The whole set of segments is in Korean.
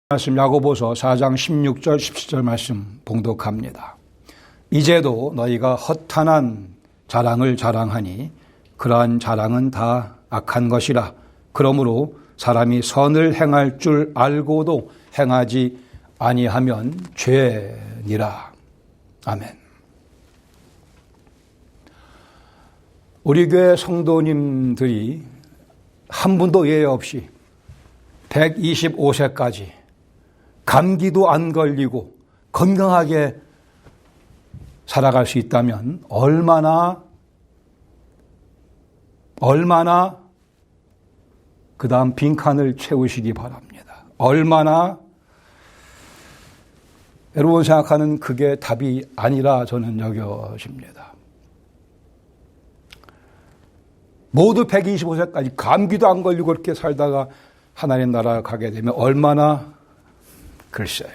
말씀 야고보서 4장 16절 17절 말씀 봉독합니다. 이제도 너희가 허탄한 자랑을 자랑하니 그러한 자랑은 다 악한 것이라. 그러므로 사람이 선을 행할 줄 알고도 행하지 아니하면 죄니라. 아멘. 우리 교회 성도님들이 한 분도 예외 없이 125세까지 감기도 안 걸리고 건강하게 살아갈 수 있다면 얼마나 그 다음 빈칸을 채우시기 바랍니다. 얼마나 여러분 생각하는 그게 답이 아니라 저는 여겨집니다. 모두 125세까지 감기도 안 걸리고 그렇게 살다가 하나님 나라 가게 되면 얼마나 글쎄요.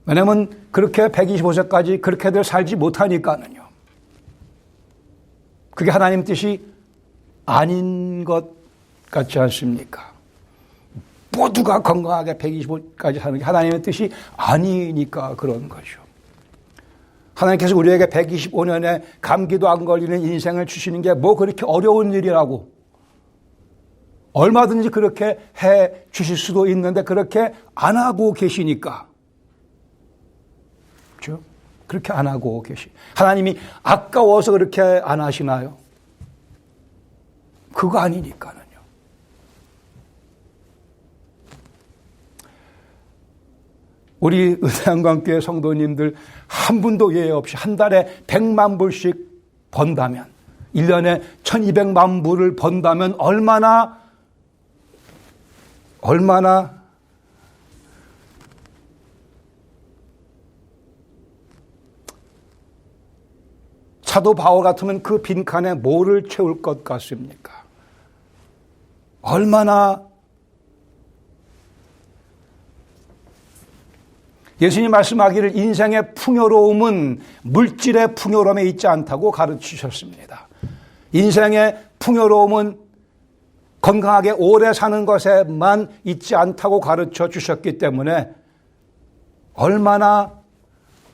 왜냐하면 그렇게 125세까지 그렇게들 살지 못하니까는요. 그게 하나님 뜻이 아닌 것 같지 않습니까? 모두가 건강하게 125까지 사는 게 하나님의 뜻이 아니니까 그런 거죠. 하나님께서 우리에게 125년의 감기도 안 걸리는 인생을 주시는 게 뭐 그렇게 어려운 일이라고 얼마든지 그렇게 해 주실 수도 있는데 그렇게 안 하고 계시니까. 그렇죠? 그렇게 안 하고 하나님이 아까워서 그렇게 안 하시나요? 그거 아니니까는요. 우리 은혜한강교회 성도님들 한 분도 예외 없이 한 달에 100만 불씩 번다면 1년에 1200만 불을 번다면 얼마나 사도 바울 같으면 그 빈칸에 뭐를 채울 것 같습니까? 얼마나 예수님 말씀하기를 인생의 풍요로움은 물질의 풍요로움에 있지 않다고 가르치셨습니다. 인생의 풍요로움은 건강하게 오래 사는 것에만 있지 않다고 가르쳐 주셨기 때문에 얼마나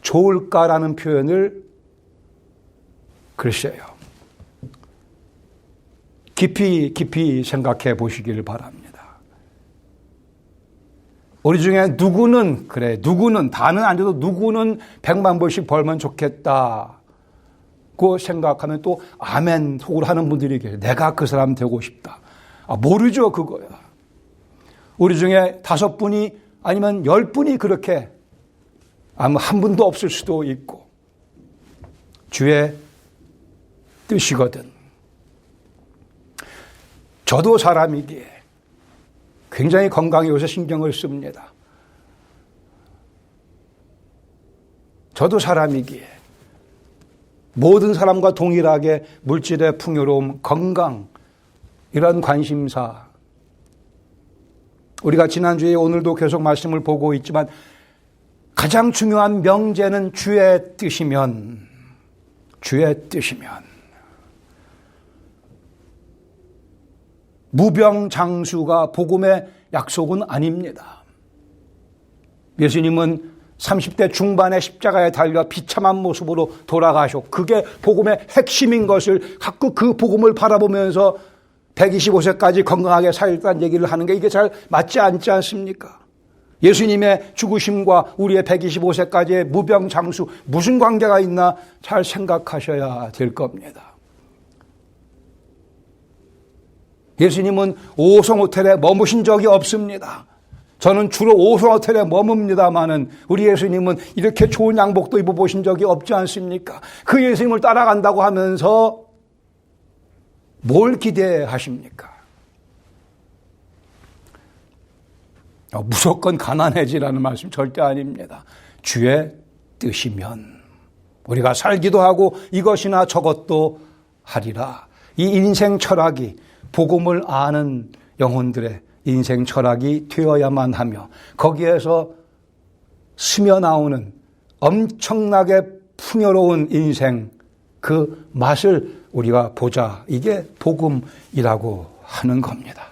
좋을까라는 표현을 글쎄요. 깊이 생각해 보시길 바랍니다. 우리 중에 누구는 다는 아니어도 누구는 100만 불씩 벌면 좋겠다고 생각하면 또 아멘 속으로 하는 분들이 계세요. 내가 그 사람 되고 싶다. 모르죠, 그거야. 우리 중에 5분이 아니면 10분이 그렇게 아마 한 분도 없을 수도 있고 주의 뜻이거든. 저도 사람이기에 굉장히 건강에 요새 신경을 씁니다. 저도 사람이기에 모든 사람과 동일하게 물질의 풍요로움, 건강 이런 관심사. 우리가 지난주에 오늘도 계속 말씀을 보고 있지만 가장 중요한 명제는 주의 뜻이면 무병장수가 복음의 약속은 아닙니다. 예수님은 30대 중반에 십자가에 달려 비참한 모습으로 돌아가셨고 그게 복음의 핵심인 것을 갖고 그 복음을 바라보면서 125세까지 건강하게 살겠다는 얘기를 하는 게 이게 잘 맞지 않지 않습니까? 예수님의 죽으심과 우리의 125세까지의 무병장수 무슨 관계가 있나 잘 생각하셔야 될 겁니다. 예수님은 5성 호텔에 머무신 적이 없습니다. 저는 주로 5성 호텔에 머뭅니다마는 우리 예수님은 이렇게 좋은 양복도 입어보신 적이 없지 않습니까? 그 예수님을 따라간다고 하면서 뭘 기대하십니까? 무조건 가난해지라는 말씀 절대 아닙니다. 주의 뜻이면 우리가 살기도 하고 이것이나 저것도 하리라. 이 인생 철학이 복음을 아는 영혼들의 인생 철학이 되어야만 하며 거기에서 스며 나오는 엄청나게 풍요로운 인생 그 맛을 우리가 보자. 이게 복음이라고 하는 겁니다.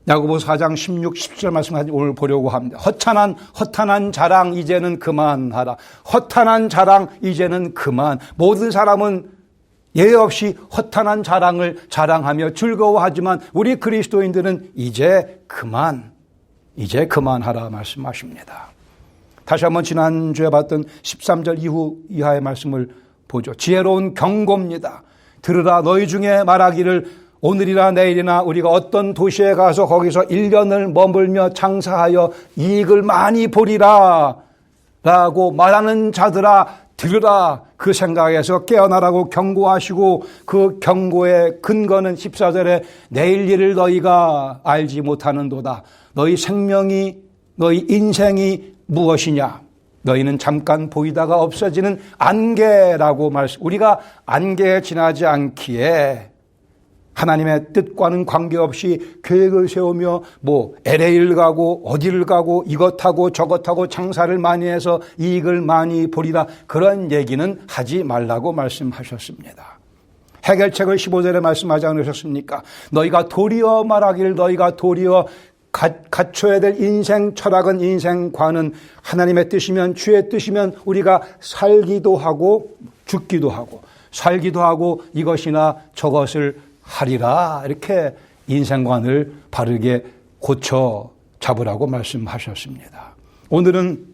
야고보서 4장 16, 17절 말씀 오늘 보려고 합니다. 허탄한 자랑 이제는 그만하라. 허탄한 자랑 이제는 그만. 모든 사람은 예외 없이 허탄한 자랑을 자랑하며 즐거워하지만 우리 그리스도인들은 이제 그만하라 말씀하십니다. 다시 한번 지난주에 봤던 13절 이하의 말씀을 보죠. 지혜로운 경고입니다. 들으라 너희 중에 말하기를 오늘이나 내일이나 우리가 어떤 도시에 가서 거기서 1년을 머물며 장사하여 이익을 많이 보리라 라고 말하는 자들아 들으라. 그 생각에서 깨어나라고 경고하시고 그 경고의 근거는 14절에 내일 일을 너희가 알지 못하는도다. 너희 생명이 너희 인생이 무엇이냐. 너희는 잠깐 보이다가 없어지는 안개라고 우리가 안개에 지나지 않기에 하나님의 뜻과는 관계없이 계획을 세우며 LA를 가고 어디를 가고 이것하고 저것하고 장사를 많이 해서 이익을 많이 보리라 그런 얘기는 하지 말라고 말씀하셨습니다. 해결책을 15절에 말씀하지 않으셨습니까? 너희가 도리어 말하기를 너희가 도리어 갖춰야 될 인생 철학은 인생관은 하나님의 뜻이면 주의 뜻이면 우리가 살기도 하고 죽기도 하고 살기도 하고 이것이나 저것을 하리라 이렇게 인생관을 바르게 고쳐 잡으라고 말씀하셨습니다. 오늘은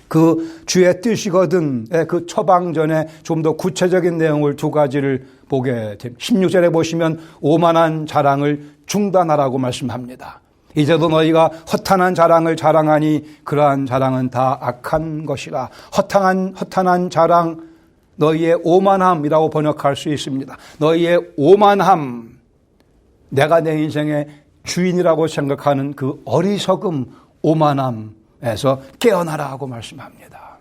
그 주의 뜻이거든의 그 처방전에 좀 더 구체적인 내용을 두 가지를 보게 됩니다. 16절에 보시면 오만한 자랑을 중단하라고 말씀합니다. 이제도 너희가 허탄한 자랑을 자랑하니 그러한 자랑은 다 악한 것이라. 허탄한 자랑 너희의 오만함이라고 번역할 수 있습니다. 너희의 오만함, 내가 내 인생의 주인이라고 생각하는 그 어리석음, 오만함에서 깨어나라 하고 말씀합니다.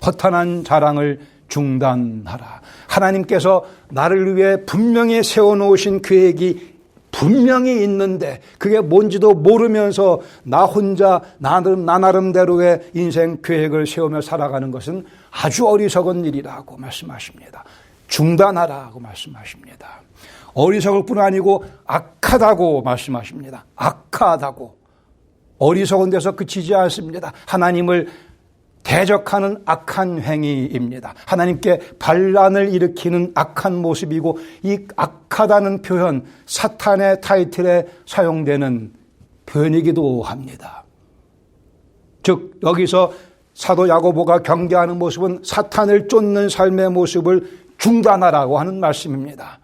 허탄한 자랑을 중단하라. 하나님께서 나를 위해 분명히 세워놓으신 계획이 분명히 있는데 그게 뭔지도 모르면서 나 혼자 나 나름대로의 인생 계획을 세우며 살아가는 것은 아주 어리석은 일이라고 말씀하십니다. 중단하라고 말씀하십니다. 어리석을 뿐 아니고 악하다고 말씀하십니다. 악하다고. 어리석은 데서 그치지 않습니다. 하나님을 대적하는 악한 행위입니다. 하나님께 반란을 일으키는 악한 모습이고 이 악하다는 표현 사탄의 타이틀에 사용되는 표현이기도 합니다. 즉 여기서 사도 야고보가 경계하는 모습은 사탄을 쫓는 삶의 모습을 중단하라고 하는 말씀입니다.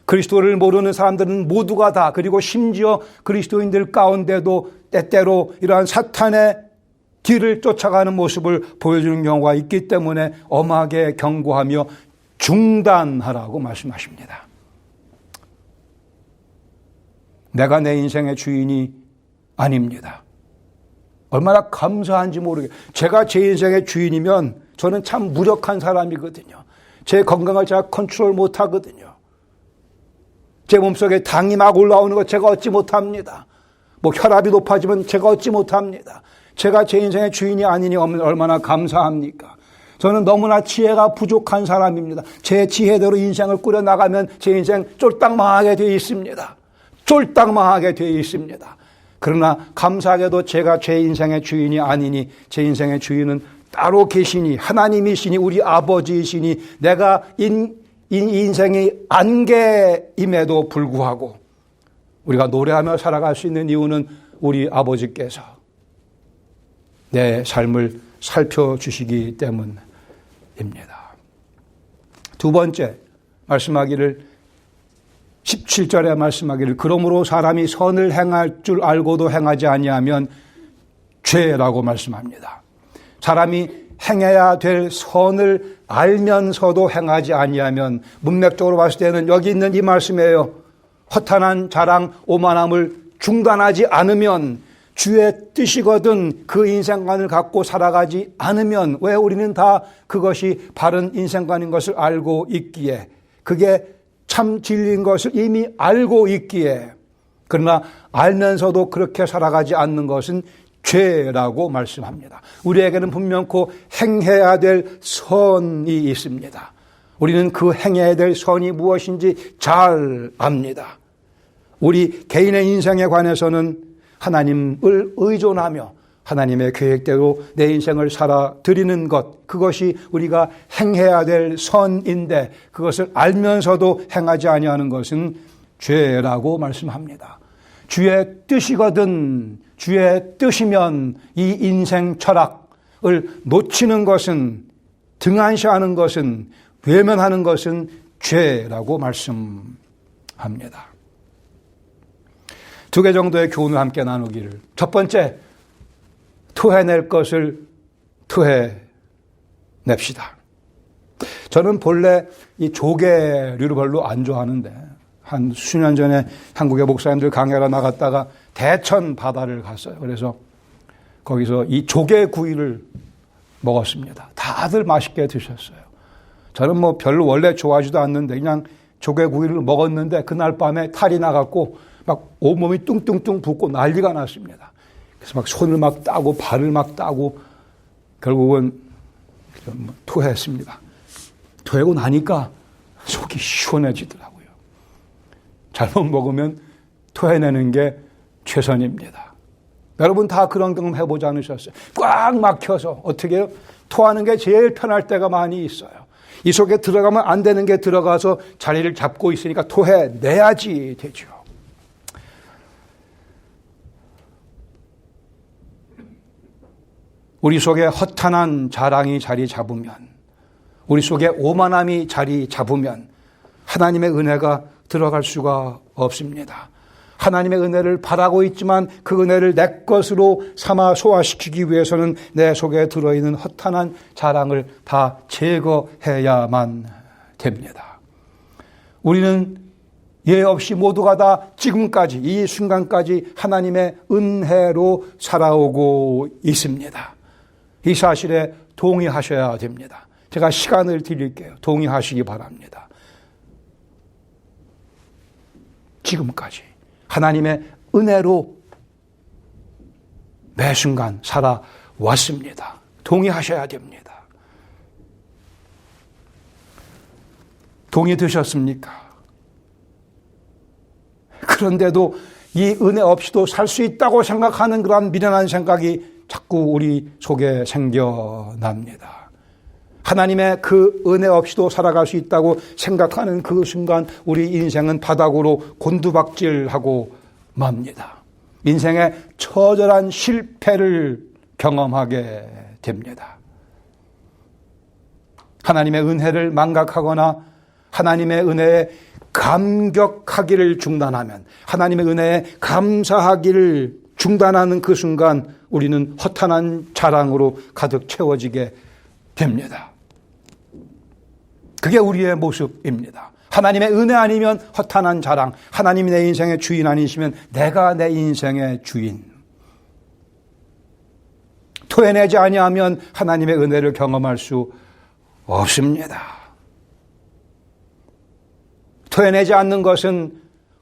그리스도를 모르는 사람들은 모두가 다 그리고 심지어 그리스도인들 가운데도 때때로 이러한 사탄의 뒤를 쫓아가는 모습을 보여주는 경우가 있기 때문에 엄하게 경고하며 중단하라고 말씀하십니다. 내가 내 인생의 주인이 아닙니다. 얼마나 감사한지 모르겠어요. 제가 제 인생의 주인이면 저는 참 무력한 사람이거든요. 제 건강을 제가 컨트롤 못하거든요. 제 몸속에 당이 막 올라오는 거 제가 얻지 못합니다. 혈압이 높아지면 제가 얻지 못합니다. 제가 제 인생의 주인이 아니니 얼마나 감사합니까? 저는 너무나 지혜가 부족한 사람입니다. 제 지혜대로 인생을 꾸려나가면 제 인생 쫄딱 망하게 되어 있습니다. 쫄딱 망하게 되어 있습니다. 그러나 감사하게도 제가 제 인생의 주인이 아니니 제 인생의 주인은 따로 계시니 하나님이시니 우리 아버지이시니 내가 인생이 안개임에도 불구하고 우리가 노래하며 살아갈 수 있는 이유는 우리 아버지께서 내 삶을 살펴주시기 때문입니다. 두 번째 말씀하기를 17절에 말씀하기를 그러므로 사람이 선을 행할 줄 알고도 행하지 아니하면 죄라고 말씀합니다. 사람이 행해야 될 선을 알면서도 행하지 아니하면 문맥적으로 봤을 때는 여기 있는 이 말씀이에요. 허탄한 자랑, 오만함을 중단하지 않으면 주의 뜻이거든 그 인생관을 갖고 살아가지 않으면 왜 우리는 다 그것이 바른 인생관인 것을 알고 있기에 그게 참 진리인 것을 이미 알고 있기에 그러나 알면서도 그렇게 살아가지 않는 것은 죄라고 말씀합니다. 우리에게는 분명코 행해야 될 선이 있습니다. 우리는 그 행해야 될 선이 무엇인지 잘 압니다. 우리 개인의 인생에 관해서는 하나님을 의존하며 하나님의 계획대로 내 인생을 살아드리는 것, 그것이 우리가 행해야 될 선인데 그것을 알면서도 행하지 아니하는 것은 죄라고 말씀합니다. 주의 뜻이거든, 주의 뜻이면 이 인생 철학을 놓치는 것은, 등한시하는 것은, 외면하는 것은 죄라고 말씀합니다. 두 개 정도의 교훈을 함께 나누기를. 첫 번째, 토해낼 것을 토해냅시다. 저는 본래 이 조개류를 별로 안 좋아하는데 한 수년 전에 한국의 목사님들 강의하러 나갔다가 대천 바다를 갔어요. 그래서 거기서 이 조개구이를 먹었습니다. 다들 맛있게 드셨어요. 저는 뭐 별로 원래 좋아하지도 않는데 그냥 조개구이를 먹었는데 그날 밤에 탈이 나갖고 막 온몸이 뚱뚱뚱 붓고 난리가 났습니다. 그래서 막 손을 막 따고 발을 막 따고 결국은 토했습니다. 토하고 나니까 속이 시원해지더라고요. 잘못 먹으면 토해내는 게 최선입니다. 여러분 다 그런 경험 해보지 않으셨어요? 꽉 막혀서 어떻게 해요? 토하는 게 제일 편할 때가 많이 있어요. 이 속에 들어가면 안 되는 게 들어가서 자리를 잡고 있으니까 토해내야지 되죠. 우리 속에 허탄한 자랑이 자리 잡으면, 우리 속에 오만함이 자리 잡으면 하나님의 은혜가 들어갈 수가 없습니다. 하나님의 은혜를 바라고 있지만 그 은혜를 내 것으로 삼아 소화시키기 위해서는 내 속에 들어있는 허탄한 자랑을 다 제거해야만 됩니다. 우리는 예 없이 모두가 다 지금까지 이 순간까지 하나님의 은혜로 살아오고 있습니다. 이 사실에 동의하셔야 됩니다. 제가 시간을 드릴게요. 동의하시기 바랍니다. 지금까지 하나님의 은혜로 매 순간 살아왔습니다. 동의하셔야 됩니다. 동의되셨습니까? 그런데도 이 은혜 없이도 살 수 있다고 생각하는 그러한 미련한 생각이 자꾸 우리 속에 생겨납니다. 하나님의 그 은혜 없이도 살아갈 수 있다고 생각하는 그 순간 우리 인생은 바닥으로 곤두박질하고 맙니다. 인생의 처절한 실패를 경험하게 됩니다. 하나님의 은혜를 망각하거나 하나님의 은혜에 감격하기를 중단하면, 하나님의 은혜에 감사하기를 중단하는 그 순간 우리는 허탄한 자랑으로 가득 채워지게 됩니다. 그게 우리의 모습입니다. 하나님의 은혜 아니면 허탄한 자랑, 하나님이 내 인생의 주인 아니시면 내가 내 인생의 주인. 토해내지 아니하면 하나님의 은혜를 경험할 수 없습니다. 토해내지 않는 것은,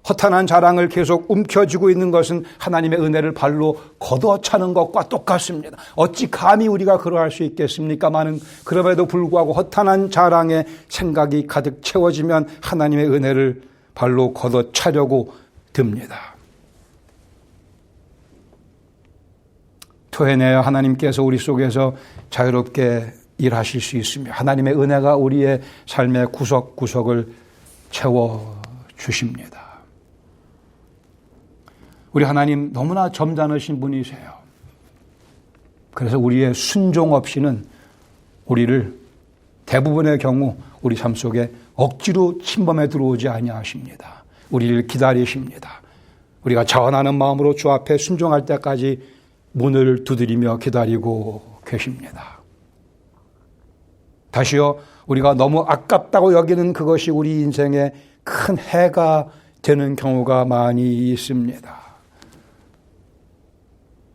허탄한 자랑을 계속 움켜쥐고 있는 것은 하나님의 은혜를 발로 걷어차는 것과 똑같습니다. 어찌 감히 우리가 그러할 수 있겠습니까마는 그럼에도 불구하고 허탄한 자랑에 생각이 가득 채워지면 하나님의 은혜를 발로 걷어차려고 듭니다. 토해내야 하나님께서 우리 속에서 자유롭게 일하실 수 있으며 하나님의 은혜가 우리의 삶의 구석구석을 채워주십니다. 우리 하나님 너무나 점잖으신 분이세요. 그래서 우리의 순종 없이는 우리를 대부분의 경우 우리 삶 속에 억지로 침범해 들어오지 아니하십니다. 우리를 기다리십니다. 우리가 자원하는 마음으로 주 앞에 순종할 때까지 문을 두드리며 기다리고 계십니다. 다시요, 우리가 너무 아깝다고 여기는 그것이 우리 인생에 큰 해가 되는 경우가 많이 있습니다.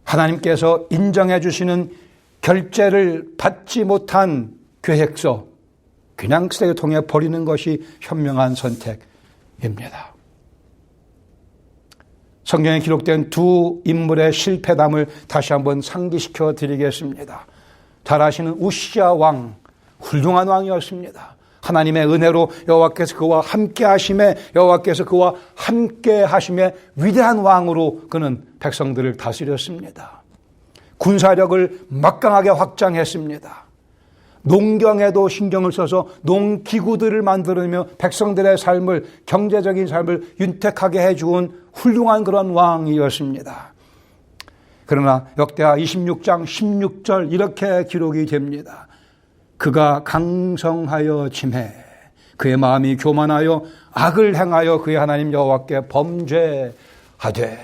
하나님께서 인정해 주시는 결제를 받지 못한 계획서, 그냥 쓰레기통에 버리는 것이 현명한 선택입니다. 성경에 기록된 두 인물의 실패담을 다시 한번 상기시켜 드리겠습니다. 잘 아시는 우시아 왕, 훌륭한 왕이었습니다. 하나님의 은혜로 여호와께서 그와 함께 하심에 여호와께서 그와 함께 하심에 위대한 왕으로 그는 백성들을 다스렸습니다. 군사력을 막강하게 확장했습니다. 농경에도 신경을 써서 농기구들을 만들며 백성들의 삶을, 경제적인 삶을 윤택하게 해주은 훌륭한 그런 왕이었습니다. 그러나 역대하 26장 16절 이렇게 기록이 됩니다. 그가 강성하여 짐해 그의 마음이 교만하여 악을 행하여 그의 하나님 여호와께 범죄하되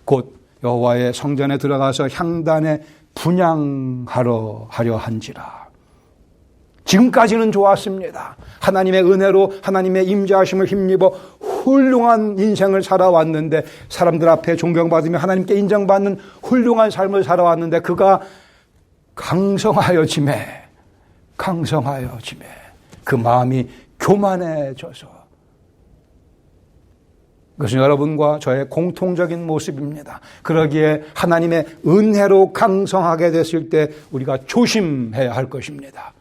곧 여호와의 성전에 들어가서 향단에 분향하려 한지라. 지금까지는 좋았습니다. 하나님의 은혜로 하나님의 임재하심을 힘입어 훌륭한 인생을 살아왔는데, 사람들 앞에 존경받으며 하나님께 인정받는 훌륭한 삶을 살아왔는데 그가 강성하여 짐해 그 마음이 교만해져서, 그것은 여러분과 저의 공통적인 모습입니다. 그러기에 하나님의 은혜로 강성하게 됐을 때 우리가 조심해야 할 것입니다.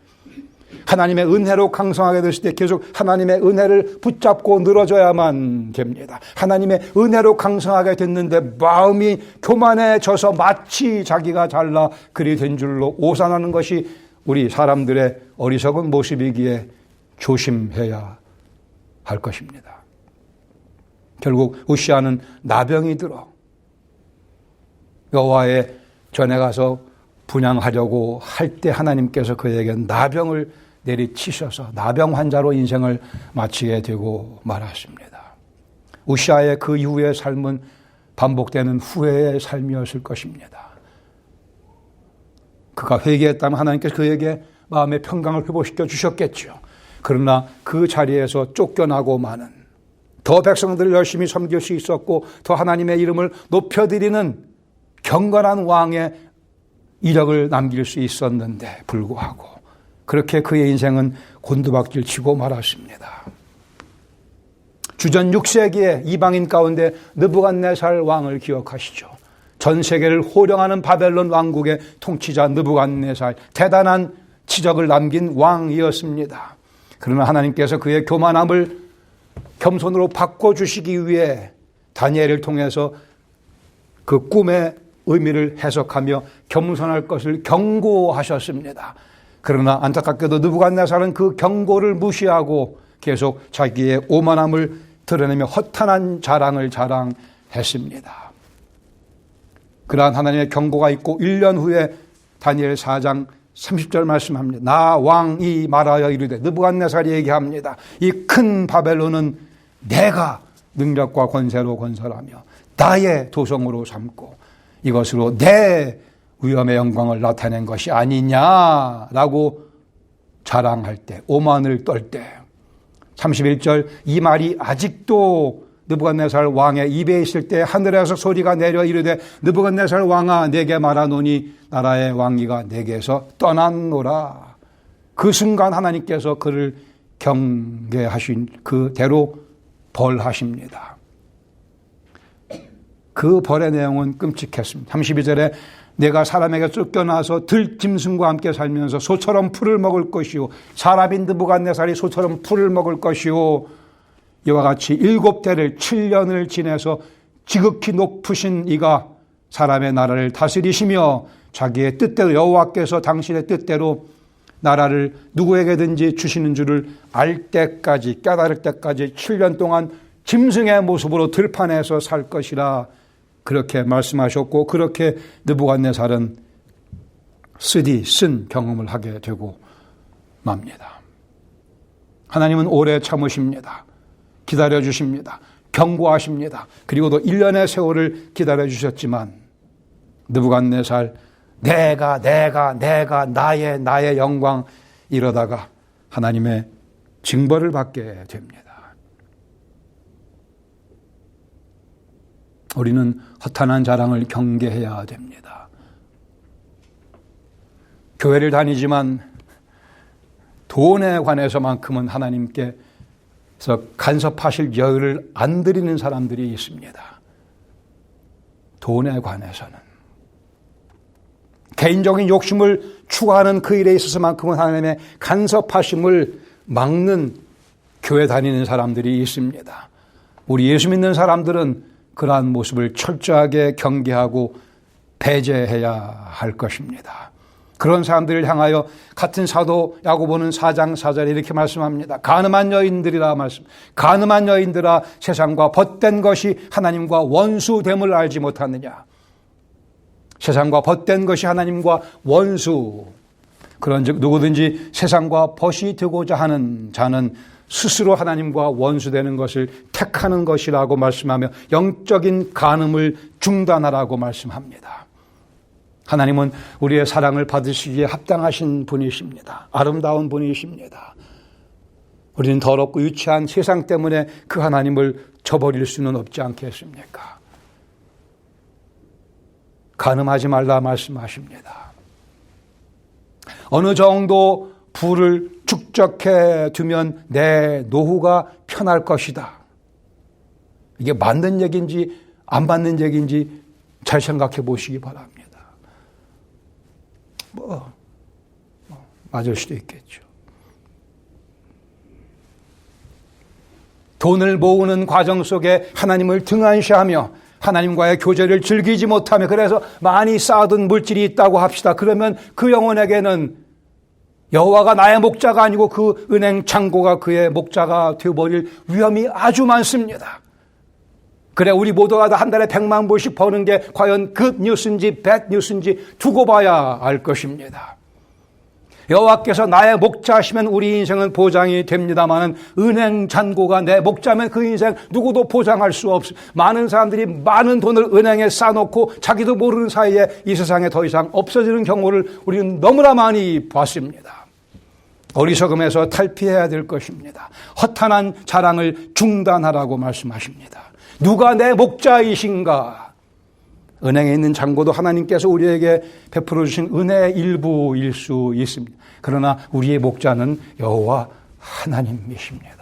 하나님의 은혜로 강성하게 됐을 때 계속 하나님의 은혜를 붙잡고 늘어져야만 됩니다. 하나님의 은혜로 강성하게 됐는데 마음이 교만해져서 마치 자기가 잘나 그리 된 줄로 오산하는 것이 우리 사람들의 어리석은 모습이기에 조심해야 할 것입니다. 결국 우시아는 나병이 들어 여호와의 전에 가서 분향하려고 할 때 하나님께서 그에게 나병을 내리치셔서 나병 환자로 인생을 마치게 되고 말았습니다. 우시아의 그 이후의 삶은 반복되는 후회의 삶이었을 것입니다. 그가 회개했다면 하나님께서 그에게 마음의 평강을 회복시켜 주셨겠죠. 그러나 그 자리에서 쫓겨나고 마는, 더 백성들을 열심히 섬길 수 있었고 더 하나님의 이름을 높여드리는 경건한 왕의 이력을 남길 수 있었는데 불구하고 그렇게 그의 인생은 곤두박질 치고 말았습니다. 주전 6세기에 이방인 가운데 느부갓네살 왕을 기억하시죠. 전 세계를 호령하는 바벨론 왕국의 통치자 느부갓네살, 대단한 치적을 남긴 왕이었습니다. 그러나 하나님께서 그의 교만함을 겸손으로 바꿔주시기 위해 다니엘을 통해서 그 꿈의 의미를 해석하며 겸손할 것을 경고하셨습니다. 그러나 안타깝게도 느부갓네살은 그 경고를 무시하고 계속 자기의 오만함을 드러내며 허탄한 자랑을 자랑했습니다. 그러한 하나님의 경고가 있고 1년 후에 다니엘 4장 30절 말씀합니다. 나 왕이 말하여 이르되, 느부갓네살이 얘기합니다. 이 큰 바벨론은 내가 능력과 권세로 건설하며 나의 도성으로 삼고 이것으로 내 위엄의 영광을 나타낸 것이 아니냐라고 자랑할 때, 오만을 떨 때 31절 이 말이 아직도 느부갓네살 왕의 입에 있을 때 하늘에서 소리가 내려 이르되 느부갓네살 왕아 내게 말하노니 나라의 왕위가 내게서 떠났노라. 그 순간 하나님께서 그를 경계하신 그대로 벌하십니다. 그 벌의 내용은 끔찍했습니다. 32절에 내가 사람에게 쫓겨나서 들짐승과 함께 살면서 소처럼 풀을 먹을 것이요 사람인 느부갓네살이 소처럼 풀을 먹을 것이요 이와 같이 7대를 7년을 지내서 지극히 높으신 이가 사람의 나라를 다스리시며 자기의 뜻대로 여호와께서 당신의 뜻대로 나라를 누구에게든지 주시는 줄을 알 때까지, 깨달을 때까지 7년 동안 짐승의 모습으로 들판에서 살 것이라 그렇게 말씀하셨고, 그렇게 느부갓네살은 쓴 경험을 하게 되고 맙니다. 하나님은 오래 참으십니다. 기다려주십니다. 경고하십니다. 그리고도 1년의 세월을 기다려주셨지만 느부갓네살 내가 나의 영광 이러다가 하나님의 징벌을 받게 됩니다. 우리는 허탄한 자랑을 경계해야 됩니다. 교회를 다니지만 돈에 관해서만큼은 하나님께서 간섭하실 여유를 안 드리는 사람들이 있습니다. 돈에 관해서는. 개인적인 욕심을 추구하는 그 일에 있어서만큼은 하나님의 간섭하심을 막는 교회 다니는 사람들이 있습니다. 우리 예수 믿는 사람들은 그러한 모습을 철저하게 경계하고 배제해야 할 것입니다. 그런 사람들을 향하여 같은 사도 야고보는 4장 4절에 이렇게 말씀합니다. 가늠한 여인들아 세상과 벗된 것이 하나님과 원수됨을 알지 못하느냐. 세상과 벗된 것이 하나님과 원수. 그런즉 누구든지 세상과 벗이 되고자 하는 자는 스스로 하나님과 원수되는 것을 택하는 것이라고 말씀하며 영적인 간음을 중단하라고 말씀합니다. 하나님은 우리의 사랑을 받으시기에 합당하신 분이십니다. 아름다운 분이십니다. 우리는 더럽고 유치한 세상 때문에 그 하나님을 저버릴 수는 없지 않겠습니까? 간음하지 말라 말씀하십니다. 어느 정도 부를 축적해 두면 내 노후가 편할 것이다. 이게 맞는 얘기인지 안 맞는 얘기인지 잘 생각해 보시기 바랍니다. 맞을 수도 있겠죠. 돈을 모으는 과정 속에 하나님을 등한시하며 하나님과의 교제를 즐기지 못하며 그래서 많이 쌓아둔 물질이 있다고 합시다. 그러면 그 영혼에게는 여호와가 나의 목자가 아니고 그 은행 창고가 그의 목자가 되어버릴 위험이 아주 많습니다. 그래 우리 모두가 다 한 달에 100만 불씩 버는 게 과연 굿 뉴스인지 배드 뉴스인지 두고 봐야 알 것입니다. 여호와께서 나의 목자시면 우리 인생은 보장이 됩니다마는 은행 잔고가 내 목자면 그 인생 누구도 보장할 수 없습니다. 많은 사람들이 많은 돈을 은행에 쌓아놓고 자기도 모르는 사이에 이 세상에 더 이상 없어지는 경우를 우리는 너무나 많이 봤습니다. 어리석음에서 탈피해야 될 것입니다. 허탄한 자랑을 중단하라고 말씀하십니다. 누가 내 목자이신가? 은행에 있는 잔고도 하나님께서 우리에게 베풀어 주신 은혜의 일부일 수 있습니다. 그러나 우리의 목자는 여호와 하나님이십니다.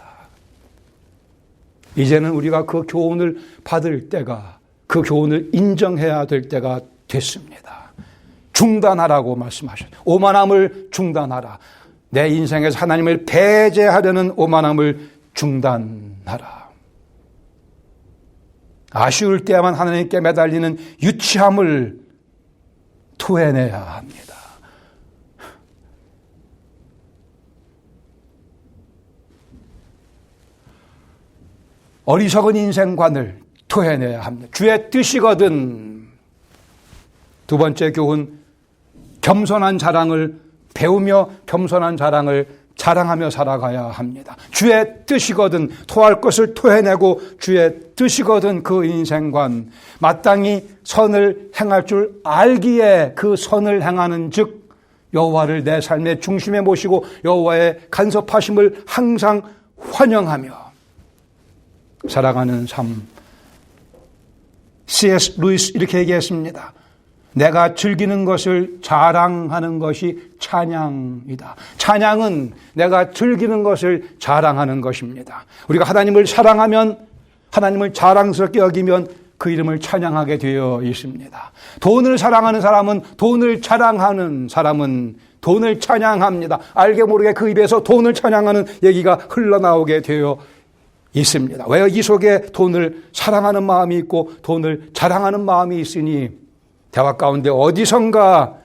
이제는 우리가 그 교훈을 받을 때가, 그 교훈을 인정해야 될 때가 됐습니다. 중단하라고 말씀하셨어요. 오만함을 중단하라. 내 인생에서 하나님을 배제하려는 오만함을 중단하라. 아쉬울 때야만 하나님께 매달리는 유치함을 토해내야 합니다. 어리석은 인생관을 토해내야 합니다. 주의 뜻이거든. 두 번째 교훈, 겸손한 자랑을 배우며 겸손한 자랑을 자랑하며 살아가야 합니다. 주의 뜻이거든 토할 것을 토해내고 주의 뜻이거든 그 인생관 마땅히 선을 행할 줄 알기에 그 선을 행하는 즉 여호와를 내 삶의 중심에 모시고 여호와의 간섭하심을 항상 환영하며 살아가는 삶. C.S. 루이스 이렇게 얘기했습니다. 내가 즐기는 것을 자랑하는 것이 찬양이다. 찬양은 내가 즐기는 것을 자랑하는 것입니다. 우리가 하나님을 사랑하면 하나님을 자랑스럽게 여기면 그 이름을 찬양하게 되어 있습니다. 돈을 사랑하는 사람은 돈을 자랑하는 사람은 돈을 찬양합니다. 알게 모르게 그 입에서 돈을 찬양하는 얘기가 흘러나오게 되어 있습니다. 왜 이 속에 돈을 사랑하는 마음이 있고 돈을 자랑하는 마음이 있으니 대화 가운데 어디선가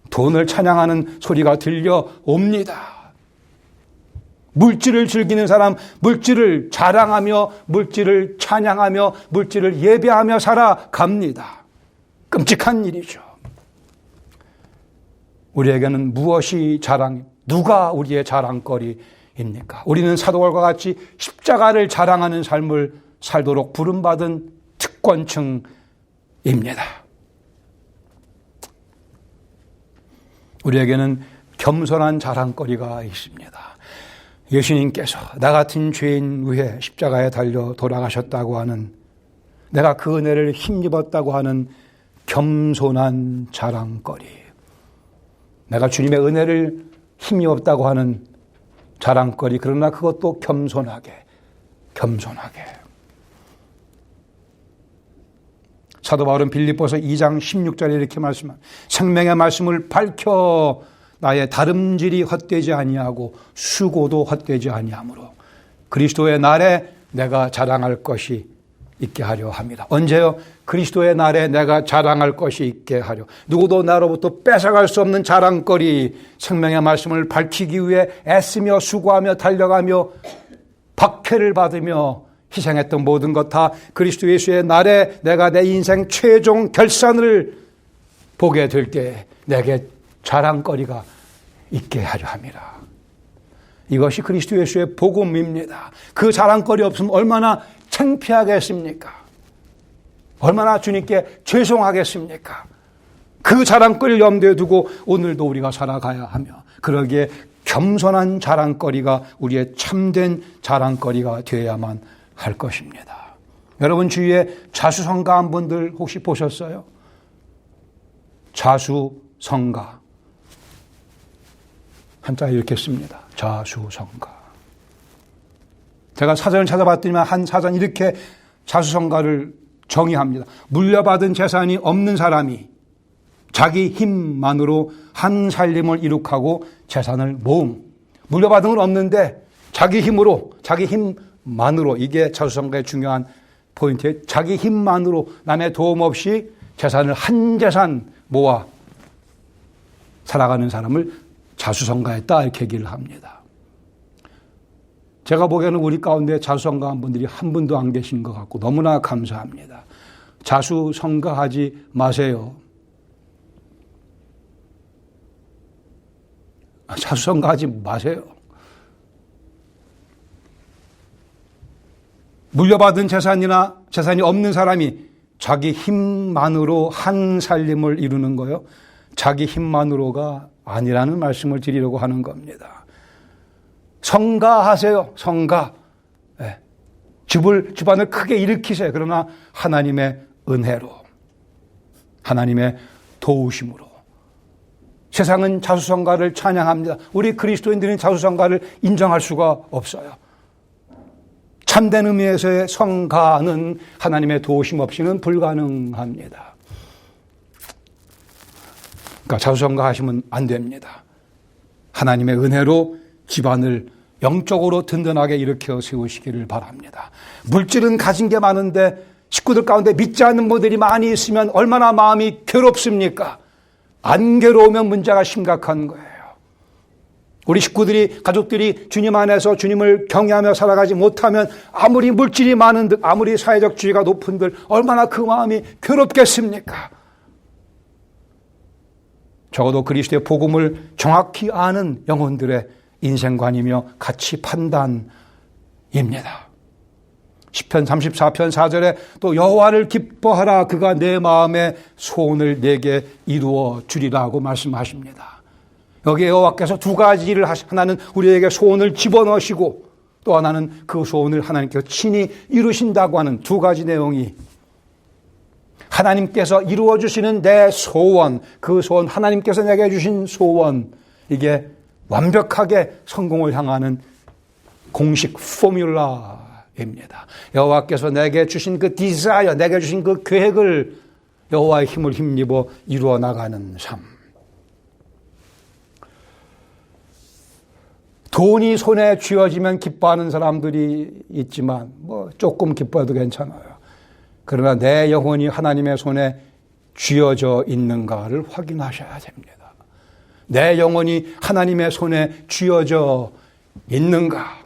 돈을 찬양하는 소리가 들려옵니다. 물질을 즐기는 사람, 물질을 자랑하며 물질을 찬양하며 물질을 예배하며 살아갑니다. 끔찍한 일이죠. 우리에게는 무엇이 자랑, 누가 우리의 자랑거리입니까? 우리는 사도월과 같이 십자가를 자랑하는 삶을 살도록 부름받은 특권층입니다. 우리에게는 겸손한 자랑거리가 있습니다. 예수님께서 나 같은 죄인 위해 십자가에 달려 돌아가셨다고 하는 내가 그 은혜를 힘입었다고 하는 겸손한 자랑거리. 내가 주님의 은혜를 힘입었다고 하는 자랑거리. 그러나 그것도 겸손하게. 사도 바울은 빌립보서 2장 16절에 이렇게 말씀합니다. 생명의 말씀을 밝혀 나의 다름질이 헛되지 아니하고 수고도 헛되지 아니하므로 그리스도의 날에 내가 자랑할 것이 있게 하려 합니다. 언제요? 그리스도의 날에 내가 자랑할 것이 있게 하려. 누구도 나로부터 뺏어갈 수 없는 자랑거리, 생명의 말씀을 밝히기 위해 애쓰며 수고하며 달려가며 박해를 받으며 희생했던 모든 것 다 그리스도 예수의 날에 내가 내 인생 최종 결산을 보게 될 때 내게 자랑거리가 있게 하려 함이라. 이것이 그리스도 예수의 복음입니다. 그 자랑거리 없으면 얼마나 창피하겠습니까? 얼마나 주님께 죄송하겠습니까? 그 자랑거리를 염두에 두고 오늘도 우리가 살아가야 하며 그러기에 겸손한 자랑거리가 우리의 참된 자랑거리가 되어야만 할 것입니다. 여러분 주위에 자수성가한 분들 혹시 보셨어요? 자수성가. 한자 이렇게 씁니다. 자수성가. 제가 사전을 찾아봤더니만 한 사전 이렇게 자수성가를 정의합니다. 물려받은 재산이 없는 사람이 자기 힘만으로 한 살림을 이룩하고 재산을 모음. 물려받은 건 없는데 자기 힘으로, 자기 힘만으로, 이게 자수성가의 중요한 포인트예요. 자기 힘만으로 남의 도움 없이 재산을 한 재산 모아 살아가는 사람을 자수성가했다 이렇게 얘기를 합니다. 제가 보기에는 우리 가운데 자수성가한 분들이 한 분도 안 계신 것 같고 너무나 감사합니다. 자수성가하지 마세요. 자수성가하지 마세요. 물려받은 재산이 없는 사람이 자기 힘만으로 한 살림을 이루는 거요. 자기 힘만으로가 아니라는 말씀을 드리려고 하는 겁니다. 성가하세요. 성가. 네. 집안을 크게 일으키세요. 그러나 하나님의 은혜로, 하나님의 도우심으로. 세상은 자수성가를 찬양합니다. 우리 그리스도인들은 자수성가를 인정할 수가 없어요. 참된 의미에서의 성가는 하나님의 도우심 없이는 불가능합니다. 그러니까 자수성가 하시면 안 됩니다. 하나님의 은혜로 집안을 영적으로 든든하게 일으켜 세우시기를 바랍니다. 물질은 가진 게 많은데 식구들 가운데 믿지 않는 분들이 많이 있으면 얼마나 마음이 괴롭습니까? 안 괴로우면 문제가 심각한 거예요. 우리 식구들이, 가족들이 주님 안에서 주님을 경외하며 살아가지 못하면 아무리 물질이 많은 듯, 아무리 사회적 지위가 높은 듯 얼마나 그 마음이 괴롭겠습니까? 적어도 그리스도의 복음을 정확히 아는 영혼들의 인생관이며 가치 판단입니다. 시편 34편 4절에 또 여호와를 기뻐하라 그가 내 마음의 소원을 내게 이루어 주리라고 말씀하십니다. 여기 여호와께서 두 가지를 하나는 우리에게 소원을 집어넣으시고 또 하나는 그 소원을 하나님께서 친히 이루신다고 하는 두 가지 내용이 하나님께서 이루어 주시는 내 소원, 그 소원, 하나님께서 내게 주신 소원, 이게 완벽하게 성공을 향하는 공식 포뮬라입니다. 여호와께서 내게 주신 그 디자이어, 내게 주신 그 계획을 여호와의 힘을 힘입어 이루어 나가는 삶. 돈이 손에 쥐어지면 기뻐하는 사람들이 있지만 조금 기뻐해도 괜찮아요. 그러나 내 영혼이 하나님의 손에 쥐어져 있는가를 확인하셔야 됩니다. 내 영혼이 하나님의 손에 쥐어져 있는가?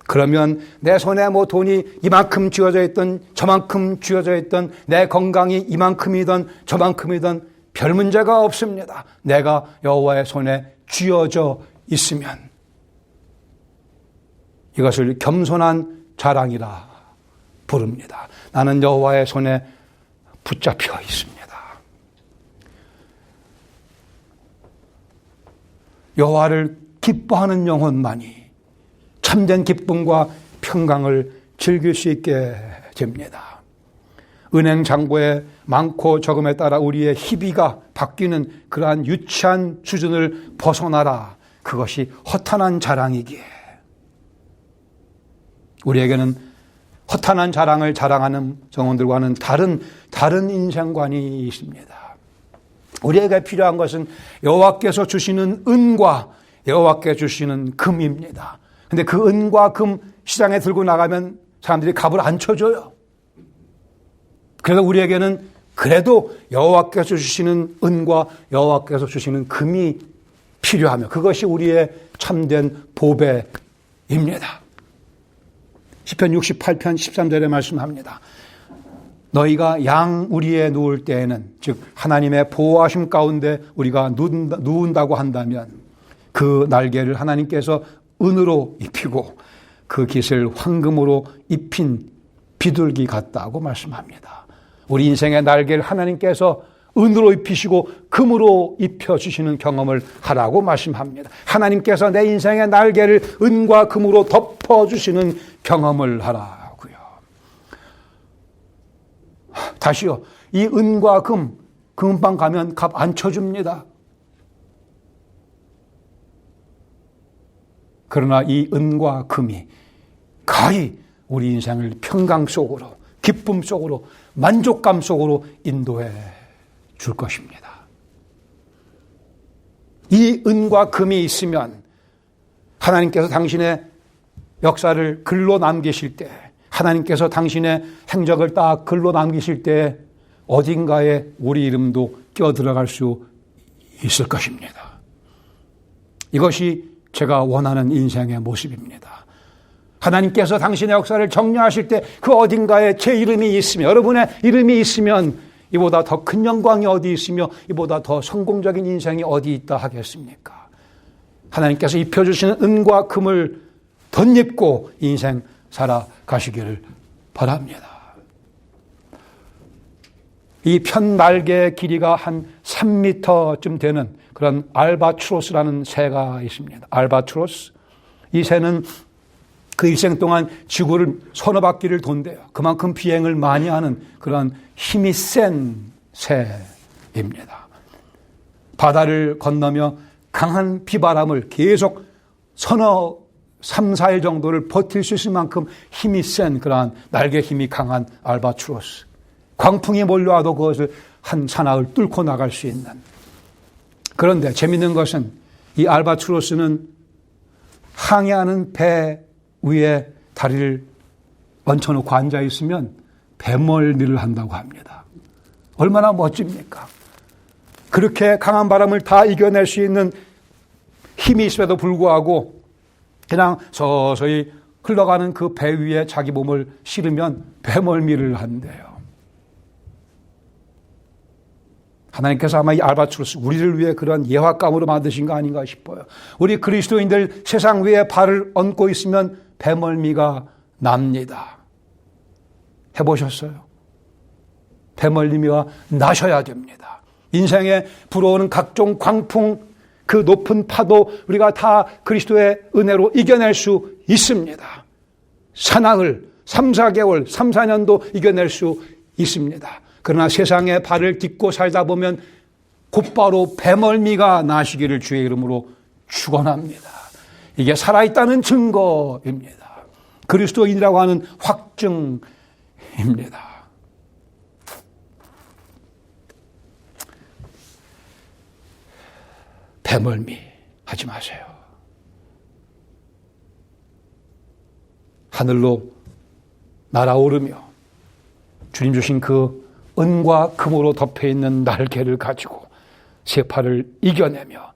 그러면 내 손에 돈이 이만큼 쥐어져 있던 저만큼 쥐어져 있던 내 건강이 이만큼이든 저만큼이든 별 문제가 없습니다. 내가 여호와의 손에 쥐어져 있으면 이것을 겸손한 자랑이라 부릅니다. 나는 여호와의 손에 붙잡혀 있습니다. 여호와를 기뻐하는 영혼만이 참된 기쁨과 평강을 즐길 수 있게 됩니다. 은행 잔고의 많고 적음에 따라 우리의 희비가 바뀌는 그러한 유치한 수준을 벗어나라. 그것이 허탄한 자랑이기에 우리에게는 허탄한 자랑을 자랑하는 정원들과는 다른 인생관이 있습니다. 우리에게 필요한 것은 여호와께서 주시는 은과 여호와께 주시는 금입니다. 근데 그 은과 금 시장에 들고 나가면 사람들이 값을 안 쳐줘요. 그래서 우리에게는 그래도 여호와께서 주시는 은과 여호와께서 주시는 금이 필요하며 그것이 우리의 참된 보배입니다. 시편 68편 13절에 말씀합니다. 너희가 양 우리에 누울 때에는 즉 하나님의 보호하심 가운데 우리가 누운다고 한다면 그 날개를 하나님께서 은으로 입히고 그 깃을 황금으로 입힌 비둘기 같다고 말씀합니다. 우리 인생의 날개를 하나님께서 은으로 입히시고 금으로 입혀주시는 경험을 하라고 말씀합니다. 하나님께서 내 인생의 날개를 은과 금으로 덮어주시는 경험을 하라고요. 다시요. 이 은과 금방 가면 값 안 쳐줍니다. 그러나 이 은과 금이 가히 우리 인생을 평강 속으로, 기쁨 속으로, 만족감 속으로 인도해 줄 것입니다. 이 은과 금이 있으면 하나님께서 당신의 역사를 글로 남기실 때, 하나님께서 당신의 행적을 딱 글로 남기실 때 어딘가에 우리 이름도 껴들어갈 수 있을 것입니다. 이것이 제가 원하는 인생의 모습입니다. 하나님께서 당신의 역사를 정리하실 때 그 어딘가에 제 이름이 있으며 여러분의 이름이 있으면 이보다 더 큰 영광이 어디 있으며 이보다 더 성공적인 인생이 어디 있다 하겠습니까? 하나님께서 입혀주시는 은과 금을 덧입고 인생 살아가시기를 바랍니다. 이 편 날개의 길이가 한 3m쯤 되는 그런 알바트로스라는 새가 있습니다. 알바트로스. 이 새는 그 일생 동안 지구를 서너 바퀴를 돈대요. 그만큼 비행을 많이 하는 그런 힘이 센 새입니다. 바다를 건너며 강한 비바람을 계속 3, 4일 정도를 버틸 수 있을 만큼 힘이 센 그러한 날개 힘이 강한 알바트로스. 광풍이 몰려와도 그것을 한 사나흘 뚫고 나갈 수 있는. 그런데 재밌는 것은 이 알바트로스는 항해하는 배 위에 다리를 얹혀놓고 앉아있으면 배멀미를 한다고 합니다. 얼마나 멋집니까? 그렇게 강한 바람을 다 이겨낼 수 있는 힘이 있음에도 불구하고 그냥 서서히 흘러가는 그 배 위에 자기 몸을 실으면 배멀미를 한대요. 하나님께서 아마 이 알바트로스 우리를 위해 그런 예화감으로 만드신 거 아닌가 싶어요. 우리 그리스도인들 세상 위에 발을 얹고 있으면 배멀미가 납니다. 해보셨어요? 배멀미가 나셔야 됩니다. 인생에 불어오는 각종 광풍, 그 높은 파도 우리가 다 그리스도의 은혜로 이겨낼 수 있습니다. 사나흘, 3, 4개월, 3, 4년도 이겨낼 수 있습니다. 그러나 세상에 발을 딛고 살다 보면 곧바로 배멀미가 나시기를 주의 이름으로 축원합니다. 이게 살아있다는 증거입니다. 그리스도인이라고 하는 확증입니다. 배멀미 하지 마세요. 하늘로 날아오르며 주님 주신 그 은과 금으로 덮여있는 날개를 가지고 세파를 이겨내며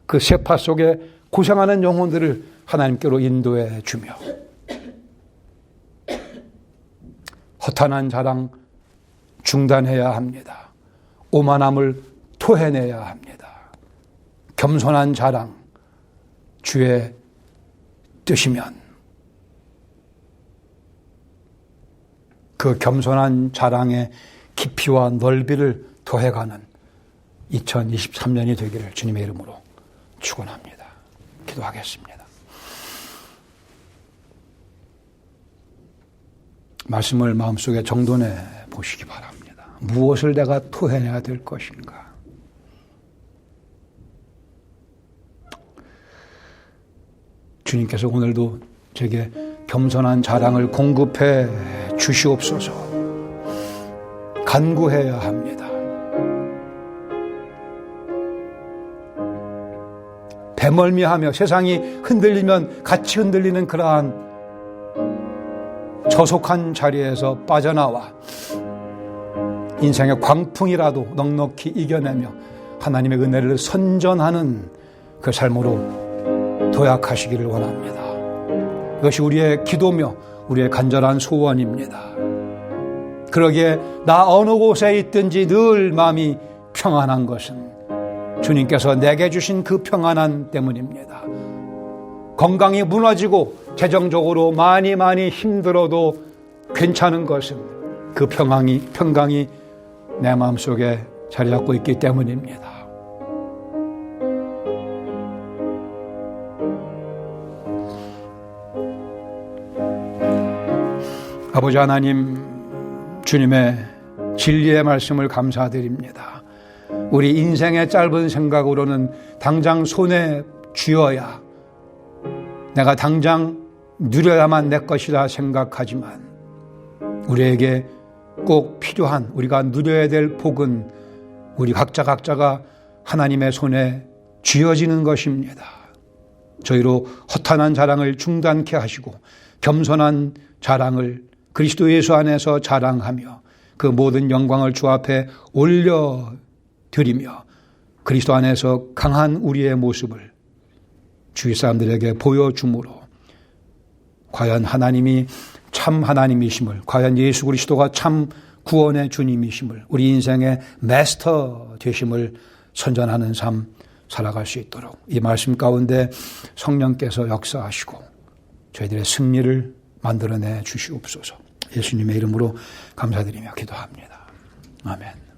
그 세파 속에 고생하는 영혼들을 하나님께로 인도해 주며 허탄한 자랑 중단해야 합니다. 오만함을 토해내야 합니다. 겸손한 자랑 주의 뜻이면 그 겸손한 자랑의 깊이와 넓이를 더해가는 2023년이 되기를 주님의 이름으로 축원합니다. 기도하겠습니다. 말씀을 마음속에 정돈해 보시기 바랍니다. 무엇을 내가 토해내야 될 것인가? 주님께서 오늘도 제게 겸손한 자랑을 공급해 주시옵소서. 간구해야 합니다. 배멀미하며 세상이 흔들리면 같이 흔들리는 그러한 저속한 자리에서 빠져나와 인생의 광풍이라도 넉넉히 이겨내며 하나님의 은혜를 선전하는 그 삶으로 도약하시기를 원합니다. 이것이 우리의 기도며 우리의 간절한 소원입니다. 그러기에 나 어느 곳에 있든지 늘 마음이 평안한 것은 주님께서 내게 주신 그 평안함 때문입니다. 건강이 무너지고 재정적으로 많이 힘들어도 괜찮은 것은 그 평강이 내 마음속에 자리 잡고 있기 때문입니다. 아버지 하나님, 주님의 진리의 말씀을 감사드립니다. 우리 인생의 짧은 생각으로는 당장 손에 쥐어야 내가 당장 누려야만 내 것이라 생각하지만 우리에게 꼭 필요한 우리가 누려야 될 복은 우리 각자가 하나님의 손에 쥐어지는 것입니다. 저희로 허탄한 자랑을 중단케 하시고 겸손한 자랑을 그리스도 예수 안에서 자랑하며 그 모든 영광을 주 앞에 올려드리며 그리스도 안에서 강한 우리의 모습을 주위 사람들에게 보여줌으로 과연 하나님이 참 하나님이심을, 과연 예수 그리스도가 참 구원의 주님이심을, 우리 인생의 마스터 되심을 선전하는 삶 살아갈 수 있도록 이 말씀 가운데 성령께서 역사하시고 저희들의 승리를 만들어내 주시옵소서. 예수님의 이름으로 감사드리며 기도합니다. 아멘.